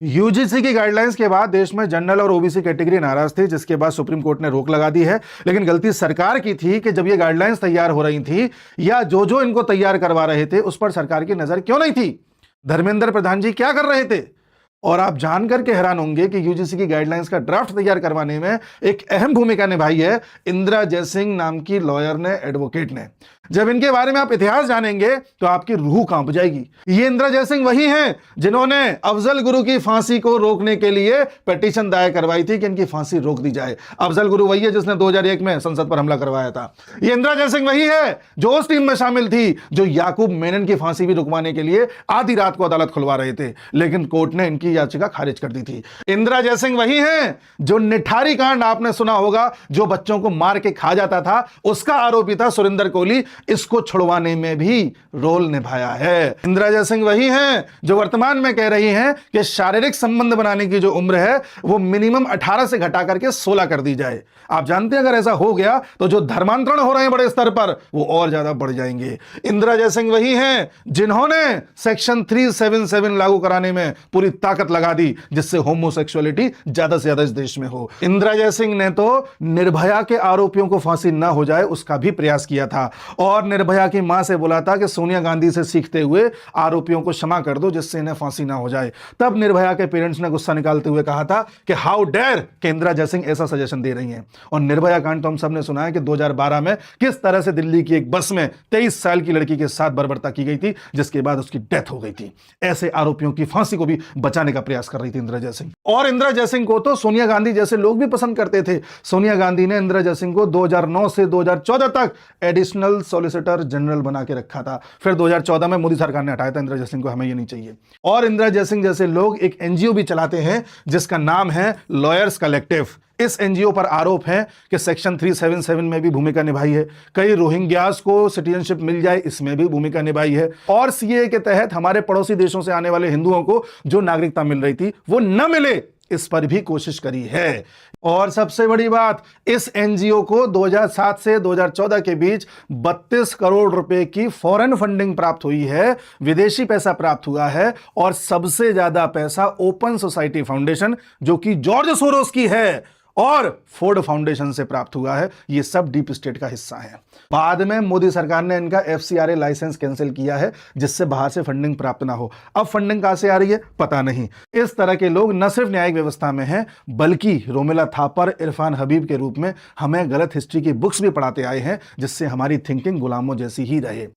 UGC की guidelines के बाद देश में जनरल और ओबीसी कैटेगरी नाराज थी, जिसके बाद सुप्रीम कोर्ट ने रोक लगा दी है। लेकिन गलती सरकार की थी कि जब ये गाइडलाइंस तैयार हो रही थी या जो जो इनको तैयार करवा रहे थे उस पर सरकार की नजर क्यों नहीं थी। धर्मेंद्र प्रधान जी क्या कर रहे थे। और आप जानकर के हैरान होंगे कि यूजीसी की गाइडलाइंस का ड्राफ्ट तैयार करवाने में एक अहम भूमिका निभाई है इंदिरा जयसिंह नाम की लॉयर ने, एडवोकेट ने। जब इनके बारे में आप इतिहास जानेंगे तो आपकी रूह कांप जाएगी। ये इंदिरा जयसिंह वही हैं जिन्होंने अफजल गुरु की फांसी को रोकने के लिए पिटीशन दायर करवाई थी कि इनकी फांसी रोक दी जाए। अफजल गुरु वही है जिसने 2001 में संसद पर हमला करवाया था। ये इंदिरा जयसिंह वही है जो उस टीम में शामिल थी जो याकूब मेनन की फांसी भी रुकवाने के लिए आधी रात को अदालत खुलवा रहे थे, लेकिन कोर्ट ने इनकी याचिका खारिज कर दी थी। इंदिरा जयसिंह वही हैं जो निठारी कांड आपने सुना होगा, जो बच्चों को मार के खा जाता था, उसका आरोपी था सुरेंद्र कोहली, इसको छुड़वाने में भी रोल निभाया है। इंदिरा जयसिंह वही हैं जो वर्तमान में कह रही हैं कि शारीरिक संबंध बनाने की जो उम्र है वो मिनिमम 18 से घटा करके 16 कर दी जाए। आप जानते हैं अगर ऐसा हो गया तो जो धर्मांतरण हो रहे हैं बड़े स्तर पर वो और ज्यादा बढ़ जाएंगे। इंदिरा जयसिंह वही हैं जिन्होंने सेक्शन 377 लागू कराने में पूरी ताकत लगा दी जिससे होमोसेक्सुअलिटी ज्यादा से ज्यादा इस देश में हो। इंदिरा जयसिंह ने तो निर्भया के आरोपियों को फांसी ना हो जाए उसका भी प्रयास किया था और निर्भया की मां से बोला था कि सोनिया गांधी से सीखते हुए आरोपियों को क्षमा कर दो जिससे इन्हें फांसी ना हो जाए। तब निर्भया के पेरेंट्स ने गुस्सा निकालते हुए कहा था कि हाउ डेयर कि इंदिरा जयसिंह ऐसा सजेशन दे रही हैं। और निर्भया कांड तो हम सबने सुना है कि 2012 में किस तरह से दिल्ली की एक बस में 23 साल की लड़की के साथ बर्बरता की गई थी, जिसके बाद उसकी डेथ हो गई थी। ऐसे आरोपियों की फांसी को भी बचाने का प्रयास कर रही थी इंदिरा जयसिंह। और इंदिरा जयसिंह को तो सोनिया गांधी जैसे लोग भी पसंद करते थे। सोनिया गांधी ने इंदिरा जयसिंह को 2009 से 2014 तक एडिशनल सॉलिसिटर जनरल बना के रखा था। फिर 2014 में मोदी सरकार ने हटाया था इंदिरा जयसिंह को, हमें ये नहीं चाहिए। और इंदिरा जयसिंह जैसे लोग एक एनजीओ भी चलाते हैं जिसका नाम है लॉयर्स कलेक्टिव। इस एनजीओ पर आरोप है कि सेक्शन 377 में भी भूमिका निभाई है, कई रोहिंग्यास को सिटीजनशिप मिल जाए इसमें भी भूमिका निभाई है, और सीए के तहत हमारे पड़ोसी देशों से आने वाले हिंदुओं को जो नागरिकता मिल रही थी वो न मिले इस पर भी कोशिश करी है। और सबसे बड़ी बात, इस एनजीओ को 2007 से 2014 के बीच 32 करोड़ रुपए की फॉरेन फंडिंग प्राप्त हुई है, विदेशी पैसा प्राप्त हुआ है। और सबसे ज्यादा पैसा ओपन सोसाइटी फाउंडेशन जो कि जॉर्ज सोरोस की है और फोर्ड फाउंडेशन से प्राप्त हुआ है। ये सब डीप स्टेट का हिस्सा है। बाद में मोदी सरकार ने इनका एफसीआरए लाइसेंस कैंसिल किया है जिससे बाहर से फंडिंग प्राप्त ना हो। अब फंडिंग कहां से आ रही है पता नहीं। इस तरह के लोग न सिर्फ न्यायिक व्यवस्था में हैं बल्कि रोमिला थापर, इरफान हबीब के रूप में हमें गलत हिस्ट्री की बुक्स भी पढ़ाते आए हैं जिससे हमारी थिंकिंग गुलामों जैसी ही रहे।